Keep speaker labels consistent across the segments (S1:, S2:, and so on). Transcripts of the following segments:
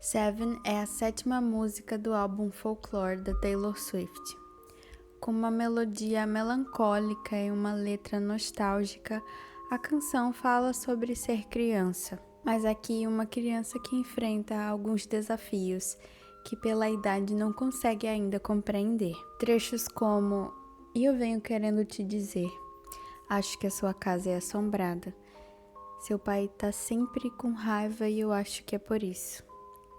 S1: Seven é a sétima música do álbum Folklore da Taylor Swift. Com uma melodia melancólica e uma letra nostálgica, a canção fala sobre ser criança, mas aqui uma criança que enfrenta alguns desafios que pela idade não consegue ainda compreender. Trechos como: "E eu venho querendo te dizer, acho que a sua casa é assombrada. Seu pai tá sempre com raiva e eu acho que é por isso.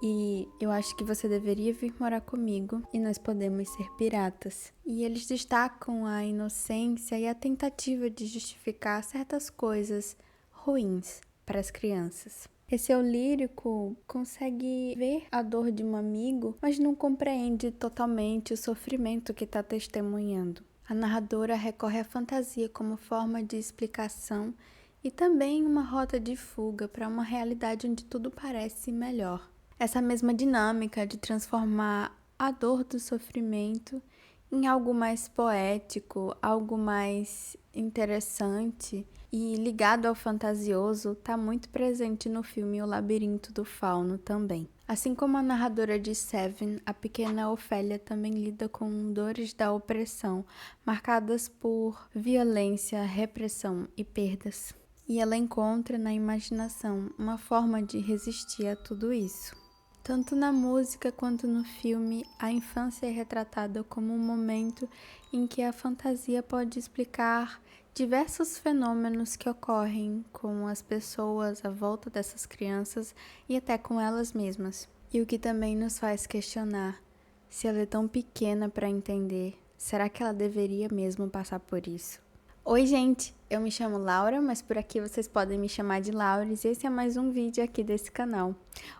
S1: E eu acho que você deveria vir morar comigo e nós podemos ser piratas." E eles destacam a inocência e a tentativa de justificar certas coisas ruins para as crianças. Esse eu lírico consegue ver a dor de um amigo, mas não compreende totalmente o sofrimento que está testemunhando. A narradora recorre à fantasia como forma de explicação e também uma rota de fuga para uma realidade onde tudo parece melhor. Essa mesma dinâmica de transformar a dor do sofrimento em algo mais poético, algo mais interessante e ligado ao fantasioso está muito presente no filme O Labirinto do Fauno também. Assim como a narradora de Seven, a pequena Ofélia também lida com dores da opressão, marcadas por violência, repressão e perdas. E ela encontra na imaginação uma forma de resistir a tudo isso. Tanto na música quanto no filme, a infância é retratada como um momento em que a fantasia pode explicar diversos fenômenos que ocorrem com as pessoas à volta dessas crianças e até com elas mesmas. E o que também nos faz questionar: se ela é tão pequena para entender, será que ela deveria mesmo passar por isso? Oi gente, eu me chamo Laura, mas por aqui vocês podem me chamar de Laures e esse é mais um vídeo aqui desse canal.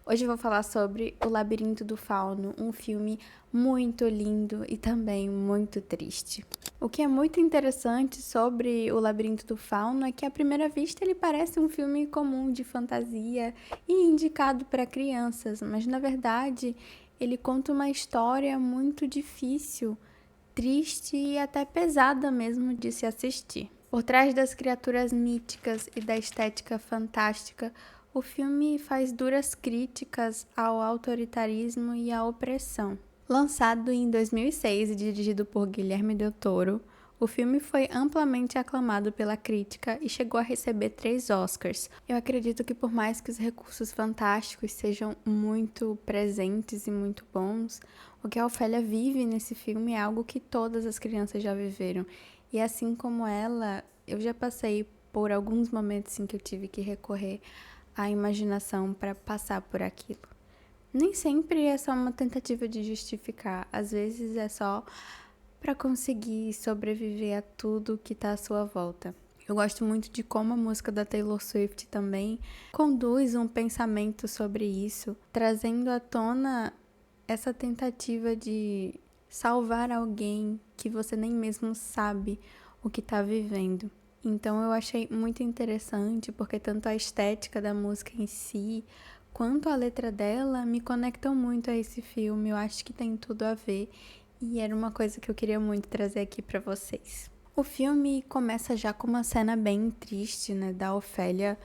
S1: Hoje eu vou falar sobre O Labirinto do Fauno, um filme muito lindo e também muito triste. O que é muito interessante sobre O Labirinto do Fauno é que à primeira vista ele parece um filme comum de fantasia e indicado para crianças, mas na verdade ele conta uma história muito difícil, triste e até pesada mesmo de se assistir. Por trás das criaturas míticas e da estética fantástica, o filme faz duras críticas ao autoritarismo e à opressão. Lançado em 2006 e dirigido por Guilherme Del Toro, o filme foi amplamente aclamado pela crítica e chegou a receber 3 Oscars. Eu acredito que por mais que os recursos fantásticos sejam muito presentes e muito bons, o que a Ofélia vive nesse filme é algo que todas as crianças já viveram. E assim como ela, eu já passei por alguns momentos em que eu tive que recorrer à imaginação para passar por aquilo. Nem sempre é só uma tentativa de justificar, às vezes é só para conseguir sobreviver a tudo que está à sua volta. Eu gosto muito de como a música da Taylor Swift também conduz um pensamento sobre isso, trazendo à tona essa tentativa de salvar alguém que você nem mesmo sabe o que está vivendo. Então eu achei muito interessante, porque tanto a estética da música em si, quanto a letra dela me conectam muito a esse filme. Eu acho que tem tudo a ver e era uma coisa que eu queria muito trazer aqui pra vocês. O filme começa já com uma cena bem triste, né, da Ofélia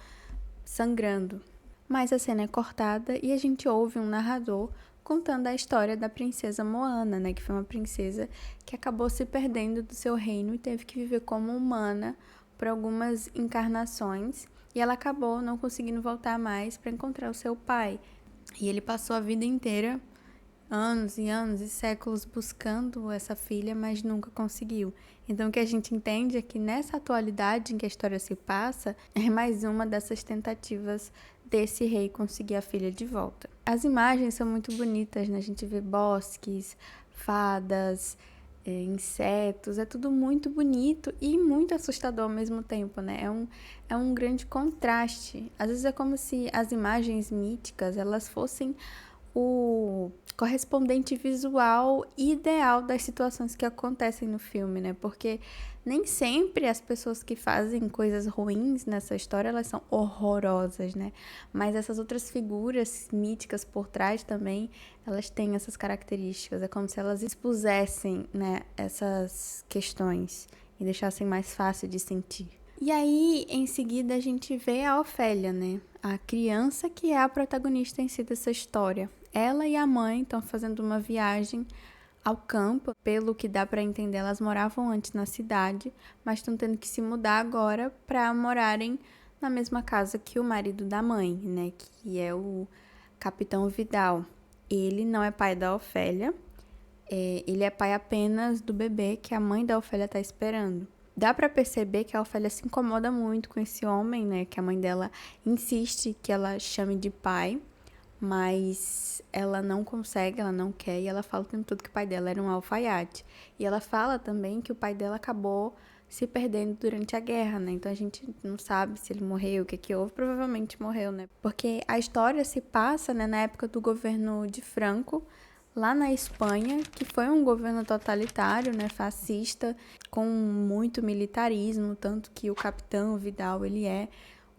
S1: sangrando. Mas a cena é cortada e a gente ouve um narrador contando a história da princesa Moana, né, que foi uma princesa que acabou se perdendo do seu reino e teve que viver como humana por algumas encarnações, e ela acabou não conseguindo voltar mais para encontrar o seu pai. E ele passou a vida inteira, anos e séculos buscando essa filha, mas nunca conseguiu. Então o que a gente entende é que nessa atualidade em que a história se passa, é mais uma dessas tentativas desse rei conseguir a filha de volta. As imagens são muito bonitas, né? A gente vê bosques, fadas, insetos, é tudo muito bonito e muito assustador ao mesmo tempo, né? É um grande contraste. Às vezes é como se as imagens míticas, elas fossem o correspondente visual ideal das situações que acontecem no filme, né? Porque nem sempre as pessoas que fazem coisas ruins nessa história, elas são horrorosas, né? Mas essas outras figuras míticas por trás também, elas têm essas características. É como se elas expusessem, né, essas questões e deixassem mais fácil de sentir. E aí, em seguida, a gente vê a Ofélia, né? A criança que é a protagonista em si dessa história. Ela e a mãe estão fazendo uma viagem ao campo. Pelo que dá para entender, elas moravam antes na cidade, mas estão tendo que se mudar agora para morarem na mesma casa que o marido da mãe, né? Que é o Capitão Vidal. Ele não é pai da Ofélia, ele é pai apenas do bebê que a mãe da Ofélia tá esperando. Dá pra perceber que a Ofélia se incomoda muito com esse homem, né? Que a mãe dela insiste que ela chame de pai, mas ela não consegue, ela não quer, e ela fala o tempo todo que o pai dela era um alfaiate. E ela fala também que o pai dela acabou se perdendo durante a guerra, né? Então a gente não sabe se ele morreu, o que houve, provavelmente morreu, né? Porque a história se passa, né, na época do governo de Franco, lá na Espanha, que foi um governo totalitário, né, fascista, com muito militarismo, tanto que o Capitão Vidal, ele é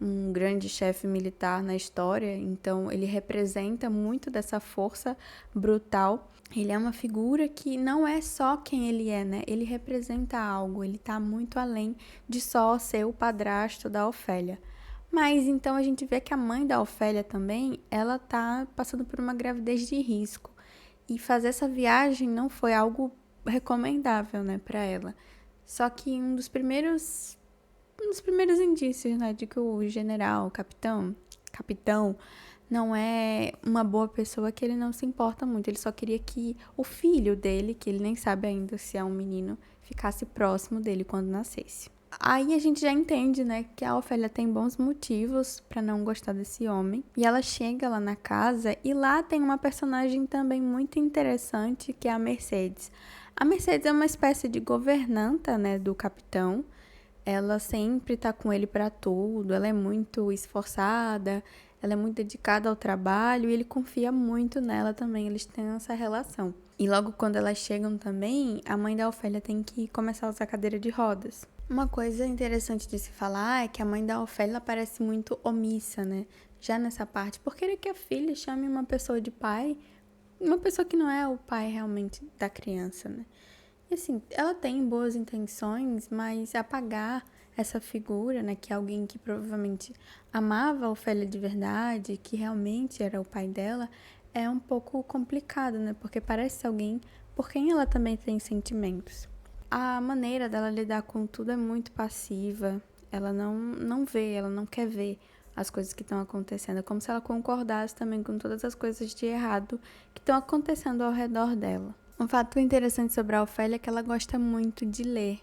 S1: um grande chefe militar na história, então ele representa muito dessa força brutal. Ele é uma figura que não é só quem ele é, né? Ele representa algo, ele tá muito além de só ser o padrasto da Ofélia. Mas então a gente vê que a mãe da Ofélia também, ela tá passando por uma gravidez de risco. E fazer essa viagem não foi algo recomendável, né, para ela. Só que um dos primeiros indícios, né, de que o general, o capitão, não é uma boa pessoa, que ele não se importa muito. Ele só queria que o filho dele, que ele nem sabe ainda se é um menino, ficasse próximo dele quando nascesse. Aí a gente já entende, né, que a Ofélia tem bons motivos pra não gostar desse homem. E ela chega lá na casa e lá tem uma personagem também muito interessante, que é a Mercedes. A Mercedes é uma espécie de governanta, né, do capitão. Ela sempre tá com ele pra tudo, ela é muito esforçada, ela é muito dedicada ao trabalho e ele confia muito nela também, eles têm essa relação. E logo quando elas chegam também, a mãe da Ofélia tem que começar a usar cadeira de rodas. Uma coisa interessante de se falar é que a mãe da Ofélia parece muito omissa, né? Já nessa parte, por querer que a filha chame uma pessoa de pai, uma pessoa que não é o pai realmente da criança, né? E assim, ela tem boas intenções, mas apagar essa figura, né, que é alguém que provavelmente amava a Ofélia de verdade, que realmente era o pai dela, é um pouco complicado, né? Porque parece alguém por quem ela também tem sentimentos. A maneira dela lidar com tudo é muito passiva. Ela não vê, ela não quer ver as coisas que estão acontecendo. É como se ela concordasse também com todas as coisas de errado que estão acontecendo ao redor dela. Um fato interessante sobre a Ofélia é que ela gosta muito de ler.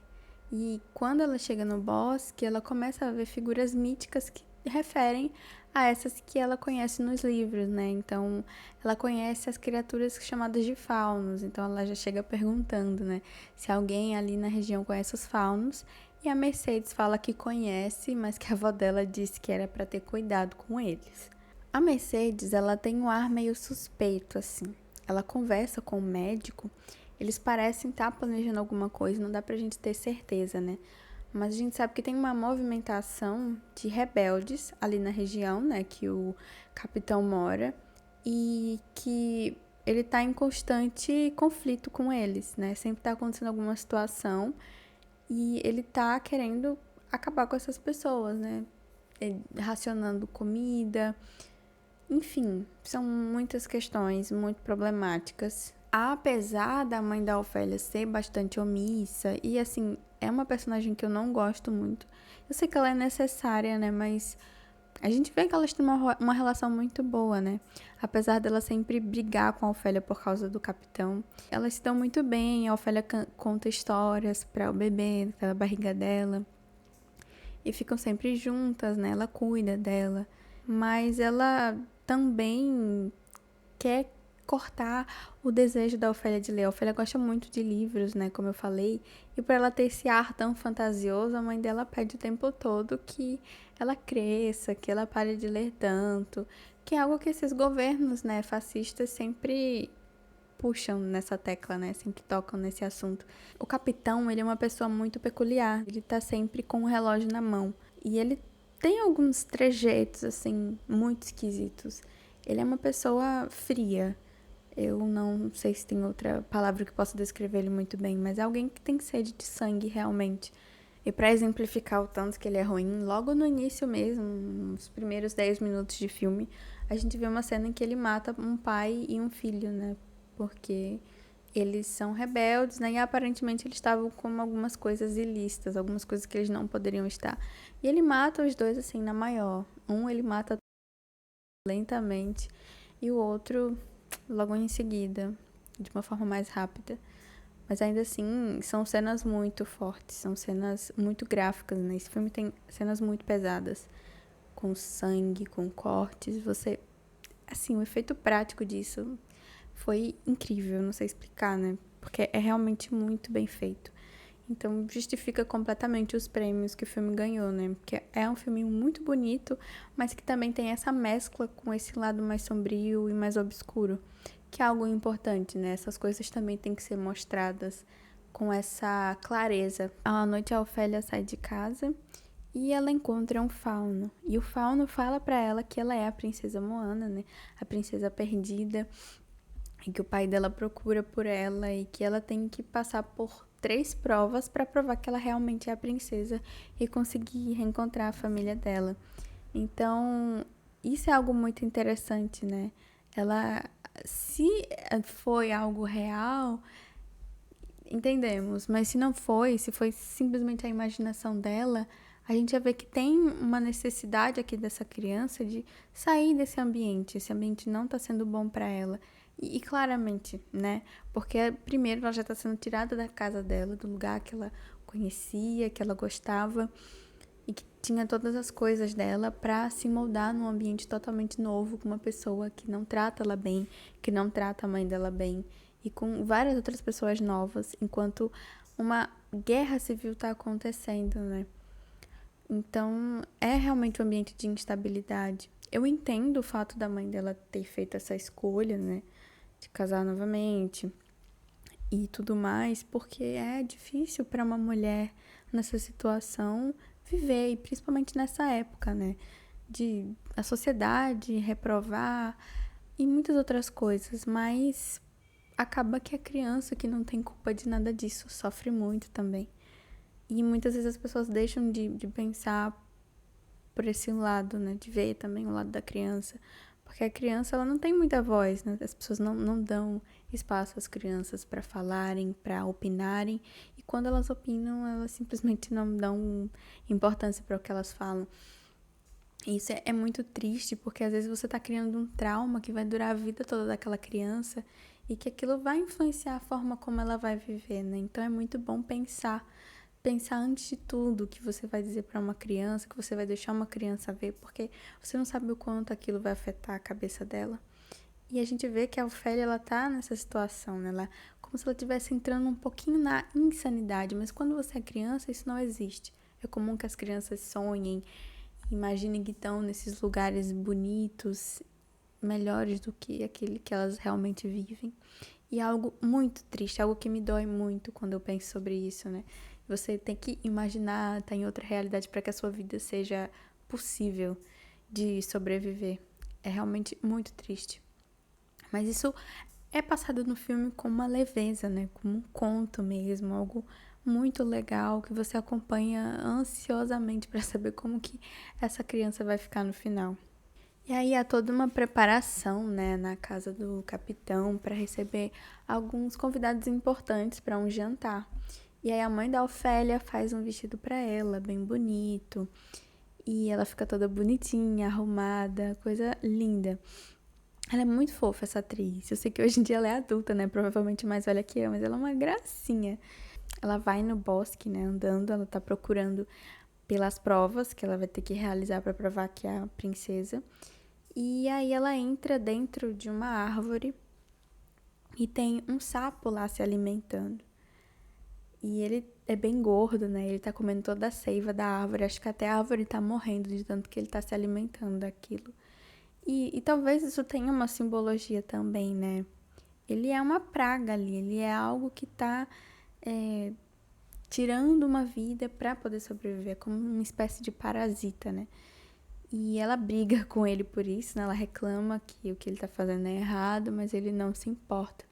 S1: E quando ela chega no bosque, ela começa a ver figuras míticas que referem a essas que ela conhece nos livros, né? Então, ela conhece as criaturas chamadas de faunos. Então, ela já chega perguntando, né, se alguém ali na região conhece os faunos. E a Mercedes fala que conhece, mas que a avó dela disse que era para ter cuidado com eles. A Mercedes, ela tem um ar meio suspeito, assim. Ela conversa com o médico, eles parecem estar planejando alguma coisa, não dá pra gente ter certeza, né? Mas a gente sabe que tem uma movimentação de rebeldes ali na região, né, que o capitão mora, e que ele tá em constante conflito com eles, né? Sempre tá acontecendo alguma situação e ele tá querendo acabar com essas pessoas, né? Racionando comida, enfim, são muitas questões muito problemáticas. Apesar da mãe da Ofélia ser bastante omissa, e assim, é uma personagem que eu não gosto muito. Eu sei que ela é necessária, né? Mas a gente vê que elas têm uma relação muito boa, né? Apesar dela sempre brigar com a Ofélia por causa do capitão. Elas se dão muito bem, a Ofélia conta histórias para o bebê, pela barriga dela. E ficam sempre juntas, né? Ela cuida dela. Mas ela também quer cortar o desejo da Ofélia de ler. A Ofélia gosta muito de livros, né, como eu falei, e para ela ter esse ar tão fantasioso, a mãe dela pede o tempo todo que ela cresça, que ela pare de ler tanto, que é algo que esses governos, né, fascistas sempre puxam nessa tecla, né, sempre tocam nesse assunto. O capitão, ele é uma pessoa muito peculiar, ele tá sempre com o relógio na mão, e ele tem alguns trejeitos, assim, muito esquisitos. Ele é uma pessoa fria. Eu não sei se tem outra palavra que possa descrever ele muito bem, mas é alguém que tem sede de sangue, realmente. E para exemplificar o tanto que ele é ruim, logo no início mesmo, nos primeiros 10 minutos de filme, a gente vê uma cena em que ele mata um pai e um filho, né? Porque eles são rebeldes, né? E aparentemente eles estavam com algumas coisas ilícitas, algumas coisas que eles não poderiam estar. E ele mata os dois, assim, na maior. Um ele mata lentamente e o outro logo em seguida, de uma forma mais rápida. Mas ainda assim, são cenas muito fortes, são cenas muito gráficas, né? Esse filme tem cenas muito pesadas, com sangue, com cortes. Você, assim, o efeito prático disso foi incrível, não sei explicar, né? Porque é realmente muito bem feito. Então justifica completamente os prêmios que o filme ganhou, né? Porque é um filme muito bonito, mas que também tem essa mescla com esse lado mais sombrio e mais obscuro, que é algo importante, né? Essas coisas também têm que ser mostradas com essa clareza. À noite a Ofélia sai de casa e ela encontra um fauno. E o fauno fala pra ela que ela é a princesa Moana, né? A princesa perdida, e que o pai dela procura por ela e que ela tem que passar por 3 provas para provar que ela realmente é a princesa e conseguir reencontrar a família dela. Então, isso é algo muito interessante, né? Ela, se foi algo real, entendemos, mas se não foi, se foi simplesmente a imaginação dela, a gente já vê que tem uma necessidade aqui dessa criança de sair desse ambiente. Esse ambiente não está sendo bom para ela. E claramente, né? Porque primeiro ela já está sendo tirada da casa dela, do lugar que ela conhecia, que ela gostava e que tinha todas as coisas dela para se moldar num ambiente totalmente novo com uma pessoa que não trata ela bem, que não trata a mãe dela bem e com várias outras pessoas novas, enquanto uma guerra civil está acontecendo, né? Então, é realmente um ambiente de instabilidade. Eu entendo o fato da mãe dela ter feito essa escolha, né, de casar novamente e tudo mais, porque é difícil para uma mulher nessa situação viver, e principalmente nessa época, né, de a sociedade reprovar e muitas outras coisas, mas acaba que a criança que não tem culpa de nada disso sofre muito também. E muitas vezes as pessoas deixam de pensar por esse lado, né? De ver também o lado da criança. Porque a criança, ela não tem muita voz, né? As pessoas não dão espaço às crianças para falarem, para opinarem. E quando elas opinam, elas simplesmente não dão importância para o que elas falam. E isso é muito triste, porque às vezes você tá criando um trauma que vai durar a vida toda daquela criança e que aquilo vai influenciar a forma como ela vai viver, né? Então é muito bom pensar antes de tudo o que você vai dizer para uma criança, que você vai deixar uma criança ver, porque você não sabe o quanto aquilo vai afetar a cabeça dela. E a gente vê que a Ofélia, ela tá nessa situação, né? Ela, como se ela estivesse entrando um pouquinho na insanidade, mas quando você é criança, isso não existe. É comum que as crianças sonhem, imaginem que estão nesses lugares bonitos, melhores do que aquele que elas realmente vivem. E é algo muito triste, algo que me dói muito quando eu penso sobre isso, né? Você tem que imaginar, estar em outra realidade para que a sua vida seja possível de sobreviver. É realmente muito triste. Mas isso é passado no filme com uma leveza, né? Como um conto mesmo, algo muito legal que você acompanha ansiosamente para saber como que essa criança vai ficar no final. E aí há toda uma preparação, né, na casa do capitão para receber alguns convidados importantes para um jantar. E aí a mãe da Ofélia faz um vestido para ela, bem bonito, e ela fica toda bonitinha, arrumada, coisa linda. Ela é muito fofa, essa atriz. Eu sei que hoje em dia ela é adulta, né, provavelmente mais velha que eu, mas ela é uma gracinha. Ela vai no bosque, né, andando, ela tá procurando pelas provas que ela vai ter que realizar para provar que é a princesa. E aí ela entra dentro de uma árvore e tem um sapo lá se alimentando. E ele é bem gordo, né? Ele tá comendo toda a seiva da árvore. Acho que até a árvore tá morrendo de tanto que ele tá se alimentando daquilo. E talvez isso tenha uma simbologia também, né? Ele é uma praga ali, ele é algo que tá tirando uma vida pra poder sobreviver, como uma espécie de parasita, né? E ela briga com ele por isso, né? Ela reclama que o que ele tá fazendo é errado, mas ele não se importa.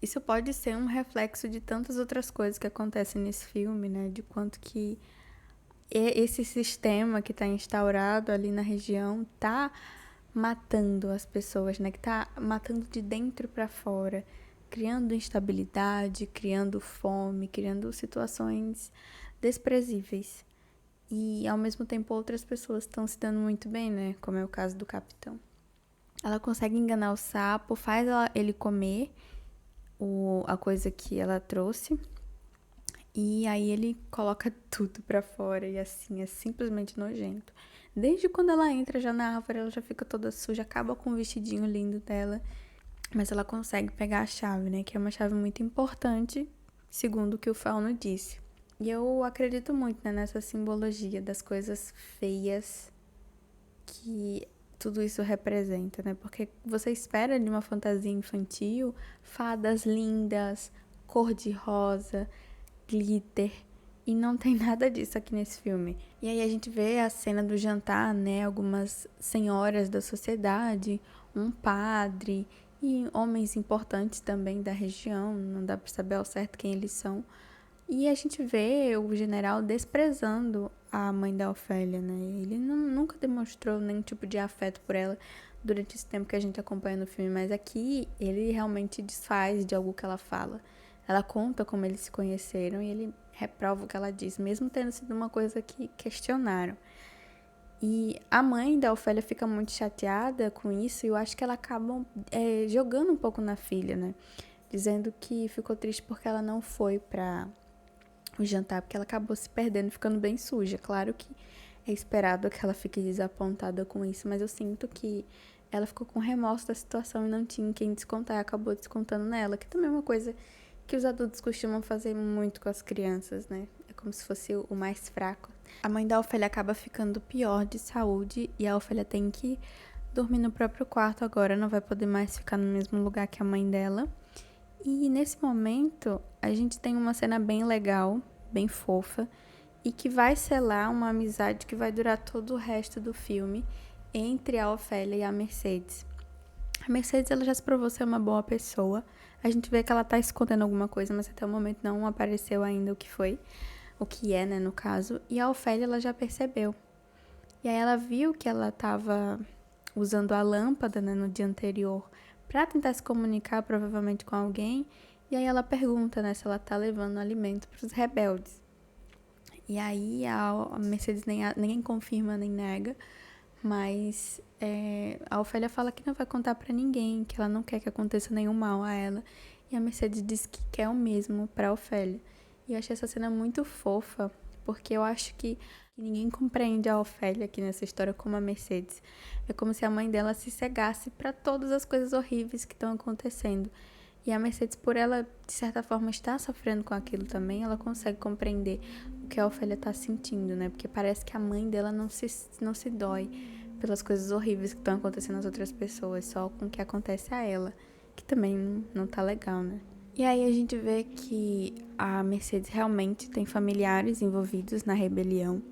S1: Isso pode ser um reflexo de tantas outras coisas que acontecem nesse filme, né? De quanto que esse sistema que está instaurado ali na região tá matando as pessoas, né? Que tá matando de dentro para fora, criando instabilidade, criando fome, criando situações desprezíveis. E ao mesmo tempo outras pessoas estão se dando muito bem, né? Como é o caso do capitão. Ela consegue enganar o sapo, faz ele comer a coisa que ela trouxe. E aí ele coloca tudo pra fora e assim, é simplesmente nojento. Desde quando ela entra já na árvore, ela já fica toda suja, acaba com o vestidinho lindo dela. Mas ela consegue pegar a chave, né? Que é uma chave muito importante, segundo o que o Fauno disse. E eu acredito muito, né, nessa simbologia das coisas feias que tudo isso representa, né? Porque você espera de uma fantasia infantil fadas lindas, cor de rosa, glitter, e não tem nada disso aqui nesse filme. E aí a gente vê a cena do jantar, né? Algumas senhoras da sociedade, um padre e homens importantes também da região, não dá pra saber ao certo quem eles são. E a gente vê o general desprezando a mãe da Ofélia, né? Ele nunca demonstrou nenhum tipo de afeto por ela durante esse tempo que a gente acompanha no filme, mas aqui ele realmente desfaz de algo que ela fala. Ela conta como eles se conheceram e ele reprova o que ela diz, mesmo tendo sido uma coisa que questionaram. E a mãe da Ofélia fica muito chateada com isso e eu acho que ela acaba jogando um pouco na filha, né? Dizendo que ficou triste porque ela não foi para o jantar, porque ela acabou se perdendo, ficando bem suja. Claro que é esperado que ela fique desapontada com isso, mas eu sinto que ela ficou com remorso da situação e não tinha quem descontar e acabou descontando nela, que também é uma coisa que os adultos costumam fazer muito com as crianças, né? É como se fosse o mais fraco. A mãe da Ofélia acaba ficando pior de saúde e a Ofélia tem que dormir no próprio quarto agora, não vai poder mais ficar no mesmo lugar que a mãe dela. E nesse momento, a gente tem uma cena bem legal, bem fofa, e que vai selar uma amizade que vai durar todo o resto do filme entre a Ofélia e a Mercedes. A Mercedes, ela já se provou ser uma boa pessoa. A gente vê que ela tá escondendo alguma coisa, mas até o momento não apareceu ainda o que foi, o que é, né, no caso. E a Ofélia, ela já percebeu. E aí ela viu que ela tava usando a lâmpada, né, no dia anterior para tentar se comunicar provavelmente com alguém. E aí ela pergunta, né, se ela tá levando alimento para os rebeldes. E aí a Mercedes ninguém confirma nem nega, mas a Ofélia fala que não vai contar para ninguém, que ela não quer que aconteça nenhum mal a ela. E a Mercedes diz que quer o mesmo pra Ofélia. E eu achei essa cena muito fofa, porque eu acho que ninguém compreende a Ofélia aqui nessa história como a Mercedes. É como se a mãe dela se cegasse para todas as coisas horríveis que estão acontecendo. E a Mercedes, por ela, de certa forma, estar sofrendo com aquilo também, ela consegue compreender o que a Ofélia está sentindo, né? Porque parece que a mãe dela não se dói pelas coisas horríveis que estão acontecendo às outras pessoas, só com o que acontece a ela, que também não tá legal, né? E aí a gente vê que a Mercedes realmente tem familiares envolvidos na rebelião,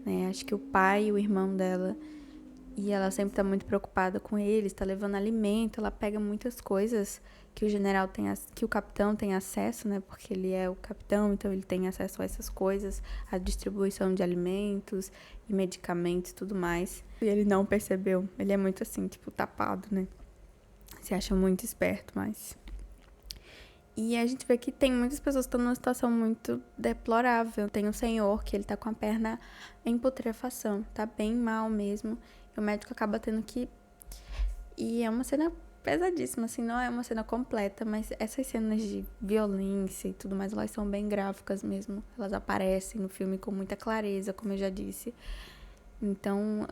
S1: né? Acho que o pai e o irmão dela, e ela sempre tá muito preocupada com eles, tá levando alimento, ela pega muitas coisas que o general tem, que o capitão tem acesso, né? Porque ele é o capitão, então ele tem acesso a essas coisas, a distribuição de alimentos e medicamentos e tudo mais. E ele não percebeu, ele é muito assim, tipo, tapado, né? Se acha muito esperto, mas... E a gente vê que tem muitas pessoas que estão numa situação muito deplorável. Tem um senhor que ele tá com a perna em putrefação, tá bem mal mesmo. E o médico acaba tendo que... E é uma cena pesadíssima, assim, não é uma cena completa, mas essas cenas de violência e tudo mais, elas são bem gráficas mesmo. Elas aparecem no filme com muita clareza, como eu já disse. Então,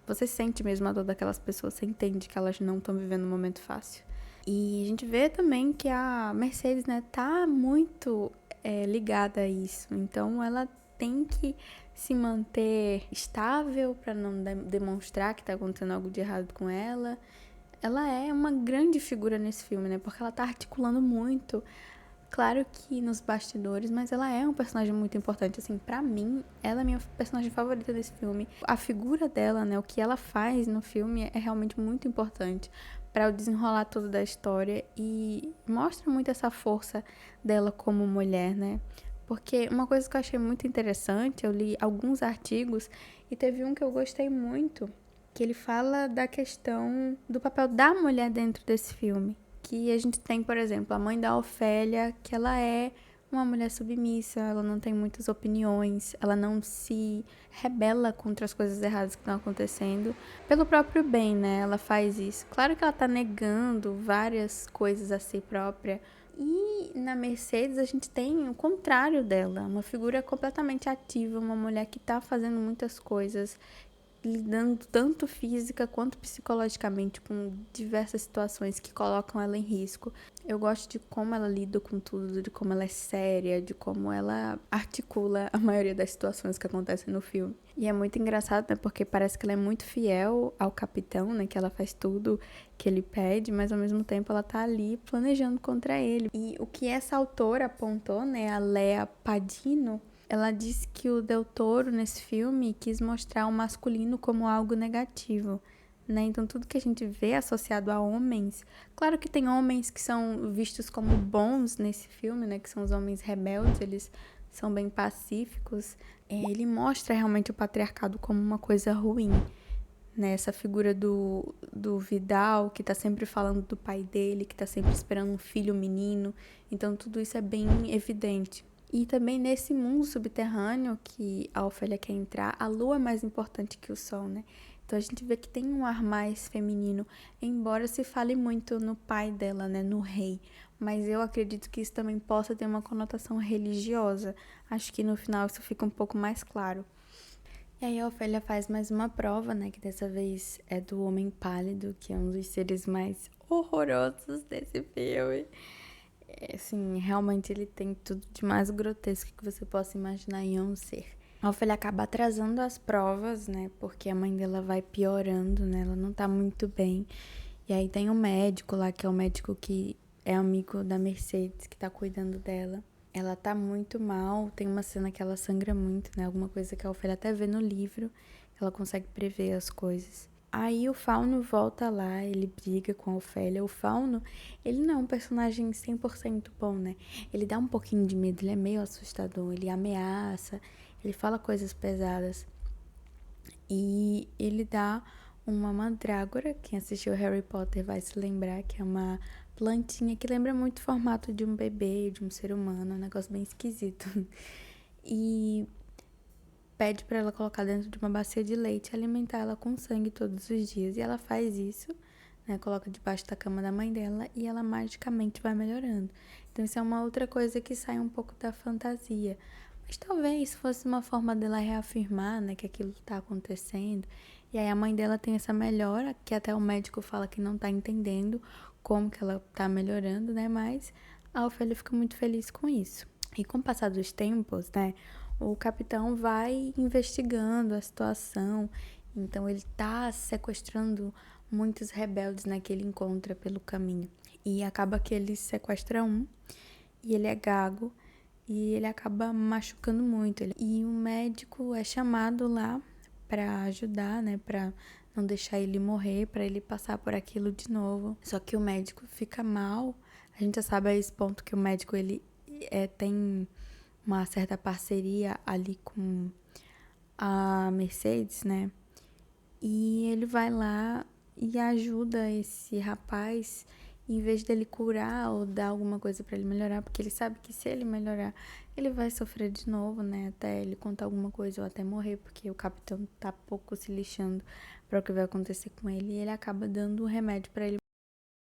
S1: você sente mesmo a dor daquelas pessoas, você entende que elas não estão vivendo um momento fácil. E a gente vê também que a Mercedes, né, tá muito ligada a isso. Então, ela tem que se manter estável para não demonstrar que tá acontecendo algo de errado com ela. Ela é uma grande figura nesse filme, né, porque ela tá articulando muito. Claro que nos bastidores, mas ela é um personagem muito importante, assim, pra mim, ela é a minha personagem favorita desse filme. A figura dela, né, o que ela faz no filme é realmente muito importante para o desenrolar todo da história e mostra muito essa força dela como mulher, né? Porque uma coisa que eu achei muito interessante, eu li alguns artigos e teve um que eu gostei muito, que ele fala da questão do papel da mulher dentro desse filme. Que a gente tem, por exemplo, a mãe da Ofélia, que ela é uma mulher submissa, ela não tem muitas opiniões, ela não se rebela contra as coisas erradas que estão acontecendo pelo próprio bem, né? Ela faz isso. Claro que ela tá negando várias coisas a si própria. E na Mercedes a gente tem o contrário dela, uma figura completamente ativa, uma mulher que tá fazendo muitas coisas, lidando tanto física quanto psicologicamente com diversas situações que colocam ela em risco. Eu gosto de como ela lida com tudo, de como ela é séria, de como ela articula a maioria das situações que acontecem no filme. E é muito engraçado, né, porque parece que ela é muito fiel ao capitão, né, que ela faz tudo que ele pede, mas ao mesmo tempo ela tá ali planejando contra ele. E o que essa autora apontou, né, a Lea Padino, ela disse que o Del Toro, nesse filme, quis mostrar o masculino como algo negativo, né? Então, tudo que a gente vê associado a homens... Claro que tem homens que são vistos como bons nesse filme, né? Que são os homens rebeldes, eles são bem pacíficos. Ele mostra realmente o patriarcado como uma coisa ruim, né? Essa figura do Vidal, que tá sempre falando do pai dele, que tá sempre esperando um filho menino. Então, tudo isso é bem evidente. E também nesse mundo subterrâneo que a Ofélia quer entrar, a lua é mais importante que o sol, né? Então a gente vê que tem um ar mais feminino, embora se fale muito no pai dela, né? No rei. Mas eu acredito que isso também possa ter uma conotação religiosa. Acho que no final isso fica um pouco mais claro. E aí a Ofélia faz mais uma prova, né? Que dessa vez é do Homem Pálido, que é um dos seres mais horrorosos desse filme. Assim, realmente ele tem tudo de mais grotesco que você possa imaginar em um ser. A Ofélia acaba atrasando as provas, né? Porque a mãe dela vai piorando, né? Ela não tá muito bem. E aí tem um médico lá, que é o médico que é amigo da Mercedes, que tá cuidando dela. Ela tá muito mal, tem uma cena que ela sangra muito, né? Alguma coisa que a Ofélia até vê no livro, ela consegue prever as coisas. Aí o Fauno volta lá, ele briga com a Ofélia. O Fauno, ele não é um personagem 100% bom, né? Ele dá um pouquinho de medo, ele é meio assustador, ele ameaça, ele fala coisas pesadas. E ele dá uma mandrágora, quem assistiu Harry Potter vai se lembrar que é uma plantinha que lembra muito o formato de um bebê, de um ser humano, um negócio bem esquisito. E pede para ela colocar dentro de uma bacia de leite e alimentar ela com sangue todos os dias. E ela faz isso, né? Coloca debaixo da cama da mãe dela e ela magicamente vai melhorando. Então isso é uma outra coisa que sai um pouco da fantasia. Mas talvez fosse uma forma dela reafirmar, né, que aquilo tá acontecendo. E aí a mãe dela tem essa melhora, que até o médico fala que não tá entendendo como que ela tá melhorando, né? Mas a Ofélia fica muito feliz com isso. E com o passar dos tempos, né, o capitão vai investigando a situação. Então ele tá sequestrando muitos rebeldes, né, que ele encontra pelo caminho. E acaba que ele sequestra um, e ele é gago, e ele acaba machucando muito. E o médico é chamado lá pra ajudar, né, pra não deixar ele morrer, pra ele passar por aquilo de novo. Só que o médico fica mal. A gente já sabe a esse ponto que o médico, ele tem uma certa parceria ali com a Mercedes, né? E ele vai lá e ajuda esse rapaz, em vez dele curar ou dar alguma coisa pra ele melhorar, porque ele sabe que se ele melhorar, ele vai sofrer de novo, né? Até ele contar alguma coisa ou até morrer, porque o capitão tá pouco se lixando para o que vai acontecer com ele, e ele acaba dando um remédio pra ele.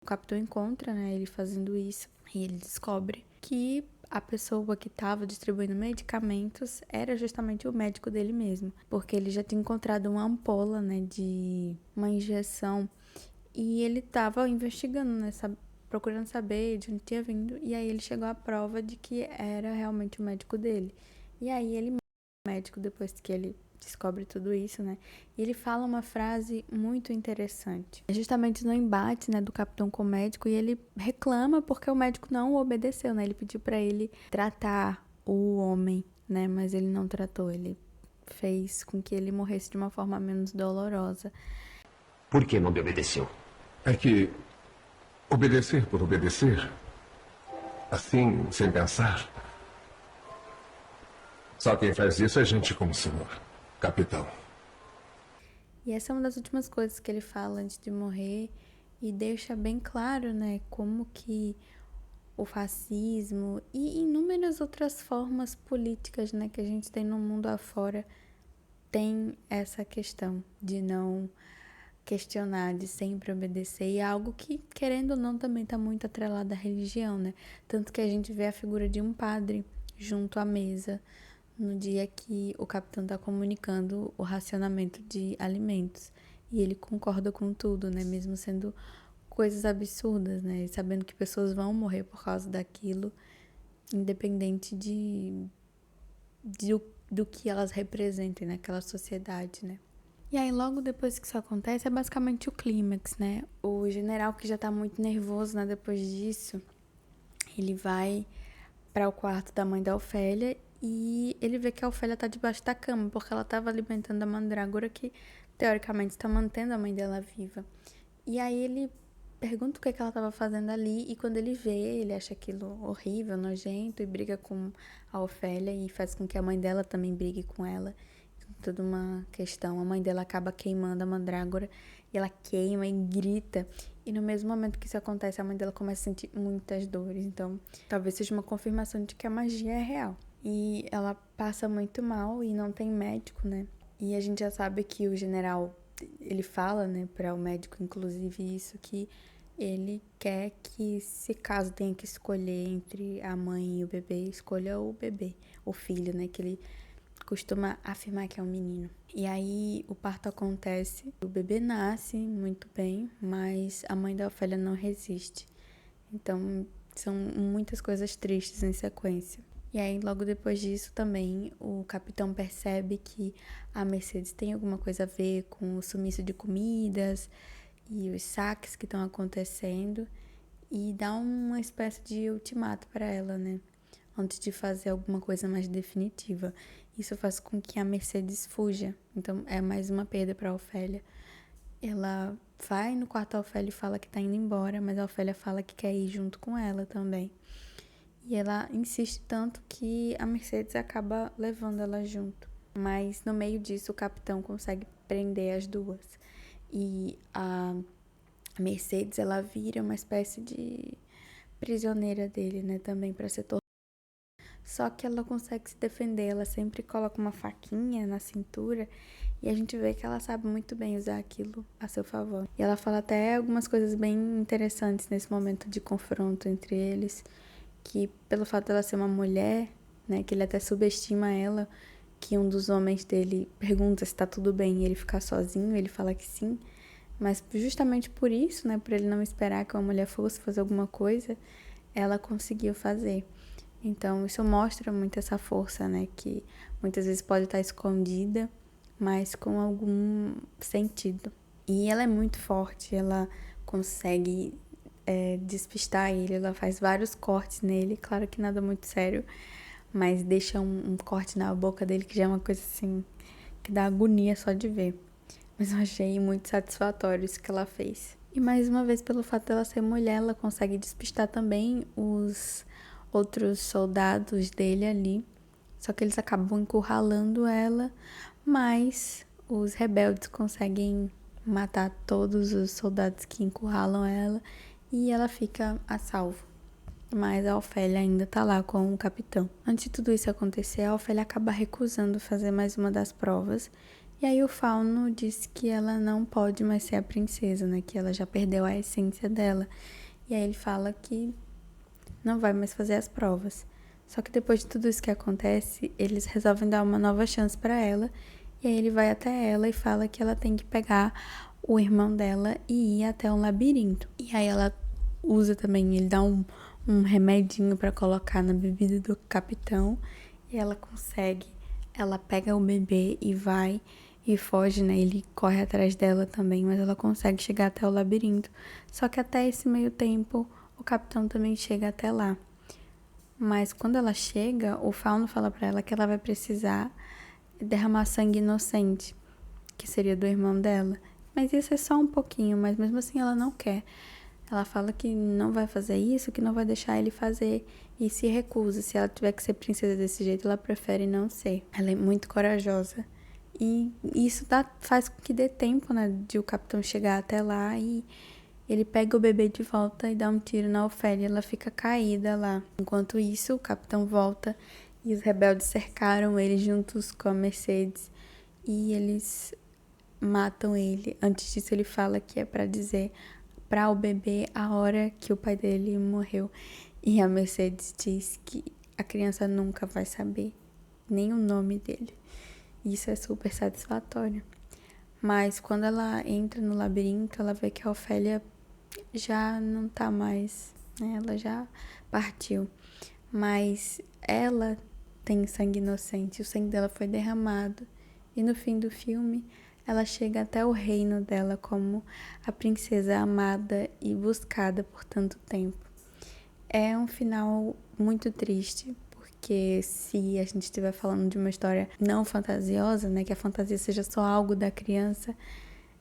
S1: O capitão encontra, né, ele fazendo isso, e ele descobre que a pessoa que estava distribuindo medicamentos era justamente o médico dele mesmo, porque ele já tinha encontrado uma ampola, né, de uma injeção, e ele estava investigando, né, procurando saber de onde tinha vindo, e aí ele chegou à prova de que era realmente o médico dele. E aí ele mata o médico depois que ele descobre tudo isso, né? E ele fala uma frase muito interessante. É justamente no embate, né, do capitão com o médico, e ele reclama porque o médico não o obedeceu, né? Ele pediu para ele tratar o homem, né? Mas ele não tratou, ele fez com que ele morresse de uma forma menos dolorosa.
S2: Por que não me obedeceu?
S3: É que obedecer por obedecer, assim, sem pensar, só quem faz isso é gente como o senhor, capitão.
S1: E essa é uma das últimas coisas que ele fala antes de morrer e deixa bem claro, né, como que o fascismo e inúmeras outras formas políticas, né, que a gente tem no mundo afora tem essa questão de não questionar, de sempre obedecer, e é algo que, querendo ou não, também está muito atrelado à religião, né? Tanto que a gente vê a figura de um padre junto à mesa no dia que o capitão está comunicando o racionamento de alimentos. E ele concorda com tudo, né? Mesmo sendo coisas absurdas, né? E sabendo que pessoas vão morrer por causa daquilo, independente do que elas representem naquela sociedade, né? E aí, logo depois que isso acontece, é basicamente o clímax, né? O general, que já tá muito nervoso, né, depois disso, ele vai para o quarto da mãe da Ofélia e ele vê que a Ofélia tá debaixo da cama, porque ela tava alimentando a mandrágora que, teoricamente, está mantendo a mãe dela viva. E aí ele pergunta o que ela tava fazendo ali, e quando ele vê, ele acha aquilo horrível, nojento, e briga com a Ofélia e faz com que a mãe dela também brigue com ela. Toda uma questão. A mãe dela acaba queimando a mandrágora e ela queima e grita. E no mesmo momento que isso acontece, a mãe dela começa a sentir muitas dores. Então, talvez seja uma confirmação de que a magia é real. E ela passa muito mal e não tem médico, né? E a gente já sabe que o general, ele fala, né, para o médico, inclusive, isso, que ele quer que, se caso tenha que escolher entre a mãe e o bebê, escolha o bebê, o filho, né, que ele costuma afirmar que é um menino. E aí o parto acontece, o bebê nasce muito bem, mas a mãe da Ofélia não resiste. Então são muitas coisas tristes em sequência. E aí logo depois disso também o capitão percebe que a Mercedes tem alguma coisa a ver com o sumiço de comidas e os saques que estão acontecendo e dá uma espécie de ultimato para ela, né? Antes de fazer alguma coisa mais definitiva. Isso faz com que a Mercedes fuja. Então é mais uma perda para a Ofélia. Ela vai no quarto da Ofélia e fala que tá indo embora, mas a Ofélia fala que quer ir junto com ela também. E ela insiste tanto que a Mercedes acaba levando ela junto. Mas no meio disso o capitão consegue prender as duas. E a Mercedes, ela vira uma espécie de prisioneira dele, né, também para ser torturada. Só que ela consegue se defender, ela sempre coloca uma faquinha na cintura e a gente vê que ela sabe muito bem usar aquilo a seu favor. E ela fala até algumas coisas bem interessantes nesse momento de confronto entre eles, que pelo fato dela ser uma mulher, né, que ele até subestima ela, que um dos homens dele pergunta se tá tudo bem e ele ficar sozinho, ele fala que sim, mas justamente por isso, né, por ele não esperar que uma mulher fosse fazer alguma coisa, ela conseguiu fazer. Então, isso mostra muito essa força, né? Que muitas vezes pode estar escondida, mas com algum sentido. E ela é muito forte, ela consegue despistar ele, ela faz vários cortes nele, claro que nada muito sério, mas deixa um corte na boca dele que já é uma coisa assim, que dá agonia só de ver. Mas eu achei muito satisfatório isso que ela fez. E mais uma vez, pelo fato dela ser mulher, ela consegue despistar também os outros soldados dele ali, só que eles acabam encurralando ela, mas os rebeldes conseguem matar todos os soldados que encurralam ela e ela fica a salvo. Mas a Ofélia ainda tá lá com o capitão. Antes de tudo isso acontecer, a Ofélia acaba recusando fazer mais uma das provas. E aí o Fauno diz que ela não pode mais ser a princesa, né? Que ela já perdeu a essência dela. E aí ele fala que não vai mais fazer as provas. Só que depois de tudo isso que acontece, eles resolvem dar uma nova chance pra ela. E aí ele vai até ela e fala que ela tem que pegar o irmão dela e ir até um labirinto. E aí ela usa também, ele dá um remedinho pra colocar na bebida do capitão. E ela consegue, ela pega o bebê e vai e foge, né? Ele corre atrás dela também, mas ela consegue chegar até o labirinto. Só que até esse meio tempo, o capitão também chega até lá. Mas quando ela chega, o Fauno fala pra ela que ela vai precisar derramar sangue inocente, que seria do irmão dela. Mas isso é só um pouquinho, mas mesmo assim ela não quer. Ela fala que não vai fazer isso, que não vai deixar ele fazer e se recusa. Se ela tiver que ser princesa desse jeito, ela prefere não ser. Ela é muito corajosa. E isso faz com que dê tempo, né, de o capitão chegar até lá e ele pega o bebê de volta e dá um tiro na Ofélia, ela fica caída lá. Enquanto isso, o capitão volta e os rebeldes cercaram ele juntos com a Mercedes e eles matam ele. Antes disso, ele fala que é pra dizer para o bebê a hora que o pai dele morreu. E a Mercedes diz que a criança nunca vai saber nem o nome dele. Isso é super satisfatório. Mas quando ela entra no labirinto, ela vê que a Ofélia já não tá mais, né? Ela já partiu. Mas ela tem sangue inocente, o sangue dela foi derramado. E no fim do filme, ela chega até o reino dela como a princesa amada e buscada por tanto tempo. É um final muito triste, porque se a gente estiver falando de uma história não fantasiosa, né, que a fantasia seja só algo da criança,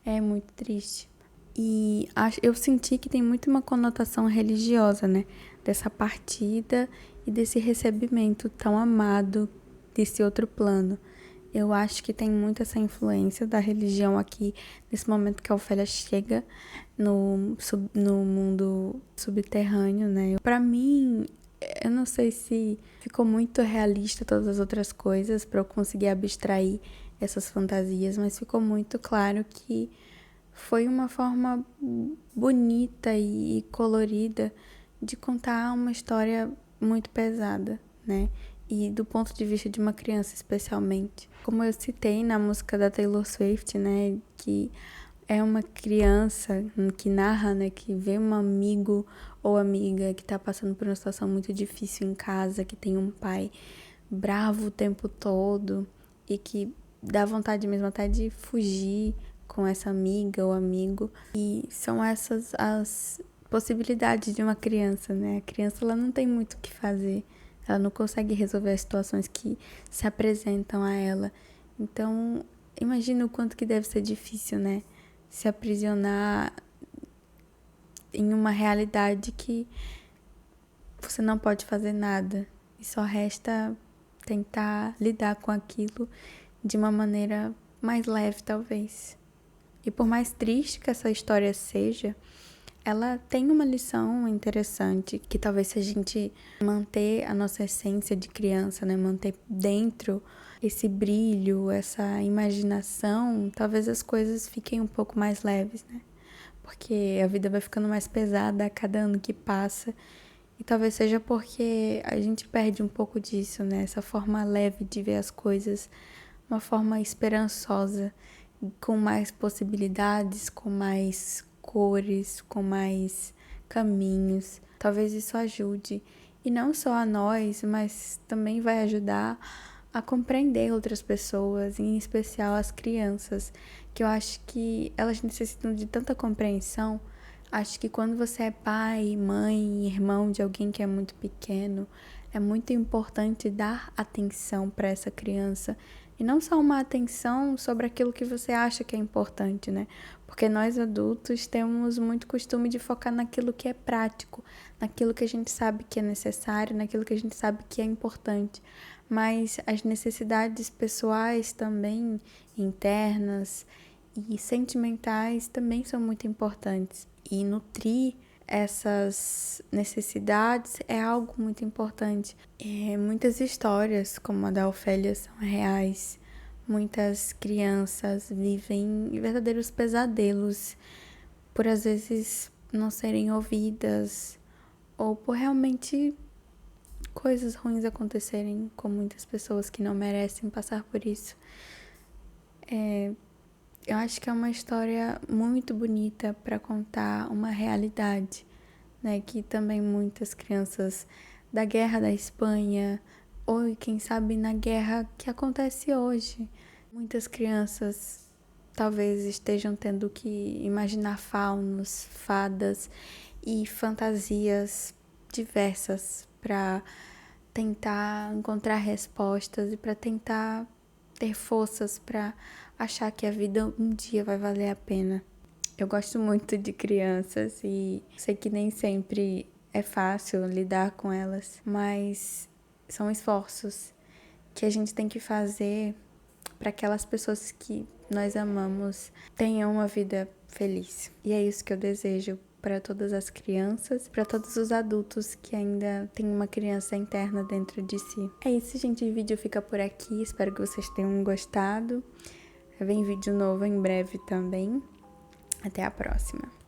S1: é muito triste. E eu senti que tem muito uma conotação religiosa, né, dessa partida e desse recebimento tão amado desse outro plano. Eu acho que tem muito essa influência da religião aqui, nesse momento que a Ofélia chega no mundo subterrâneo, né? Pra mim, eu não sei se ficou muito realista todas as outras coisas pra eu conseguir abstrair essas fantasias, mas ficou muito claro que foi uma forma bonita e colorida de contar uma história muito pesada, né? E do ponto de vista de uma criança, especialmente. Como eu citei na música da Taylor Swift, né? Que é uma criança que narra, né? Que vê um amigo ou amiga que tá passando por uma situação muito difícil em casa, que tem um pai bravo o tempo todo e que dá vontade mesmo até de fugir com essa amiga ou amigo. E são essas as possibilidades de uma criança, né? A criança, ela não tem muito o que fazer. Ela não consegue resolver as situações que se apresentam a ela. Então, imagina o quanto que deve ser difícil, né? Se aprisionar em uma realidade que você não pode fazer nada. E só resta tentar lidar com aquilo de uma maneira mais leve, talvez. E por mais triste que essa história seja, ela tem uma lição interessante, que talvez se a gente manter a nossa essência de criança, né, manter dentro esse brilho, essa imaginação, talvez as coisas fiquem um pouco mais leves, né? Porque a vida vai ficando mais pesada a cada ano que passa. E talvez seja porque a gente perde um pouco disso, né? Essa forma leve de ver as coisas, uma forma esperançosa, com mais possibilidades, com mais cores, com mais caminhos. Talvez isso ajude, e não só a nós, mas também vai ajudar a compreender outras pessoas, em especial as crianças, que eu acho que elas necessitam de tanta compreensão. Acho que quando você é pai, mãe, irmão de alguém que é muito pequeno, é muito importante dar atenção para essa criança. E não só uma atenção sobre aquilo que você acha que é importante, né? Porque nós adultos temos muito costume de focar naquilo que é prático, naquilo que a gente sabe que é necessário, naquilo que a gente sabe que é importante. Mas as necessidades pessoais também, internas e sentimentais, também são muito importantes. E nutrir essas necessidades é algo muito importante. Muitas histórias, como a da Ofélia, são reais. Muitas crianças vivem verdadeiros pesadelos por às vezes não serem ouvidas ou por realmente coisas ruins acontecerem com muitas pessoas que não merecem passar por isso. Eu acho que é uma história muito bonita para contar uma realidade, né? Que também muitas crianças da guerra da Espanha, ou quem sabe na guerra que acontece hoje, muitas crianças talvez estejam tendo que imaginar faunos, fadas e fantasias diversas para tentar encontrar respostas e para tentar ter forças para achar que a vida um dia vai valer a pena. Eu gosto muito de crianças e sei que nem sempre é fácil lidar com elas, mas são esforços que a gente tem que fazer para aquelas pessoas que nós amamos tenham uma vida feliz. E é isso que eu desejo para todas as crianças, para todos os adultos que ainda têm uma criança interna dentro de si. É isso, gente. O vídeo fica por aqui. Espero que vocês tenham gostado. Vem vídeo novo em breve também. Até a próxima.